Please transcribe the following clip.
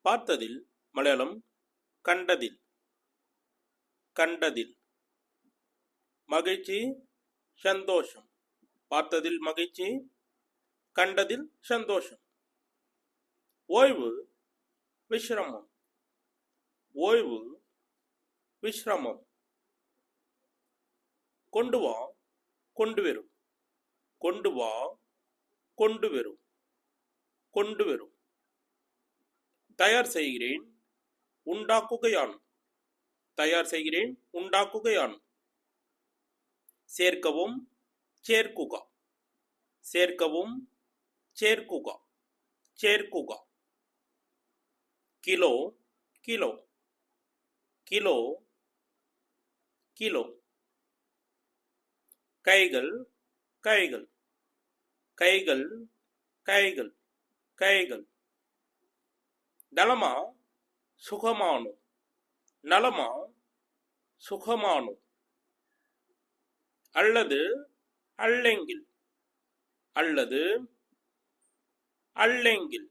பார்த்ததில் மலையாளம் கண்டதில் கண்டதில். மகிழ்ச்சி சந்தோஷம். பார்த்ததில் மகிழ்ச்சி, கண்டதில் சந்தோஷம். ஓய்வு விஸ்ரமம். ஓய்வு விஸ்ரமம். கொண்டு வா கொண்டு வரும். கொண்டு வா கொண்டு வரும். கொண்டு வரும். தயார் செய்கிறேன் உண்டாக்குகையான். தயார் செய்கிறேன் உண்டாக்குகையான். சேர்க்கவும் சேர்க்குக. சேர்க்கவும் சேர்க்குக. சேர்க்குக. Kilo kilo. Kilo kilo. கைகள் கைகள். கைகள் கைகள். கைகள். நலமா சுகமானோ. நலமா சுகமானோ. அல்லது அல்லெங்கில். அல்லது அல்லெங்கில்.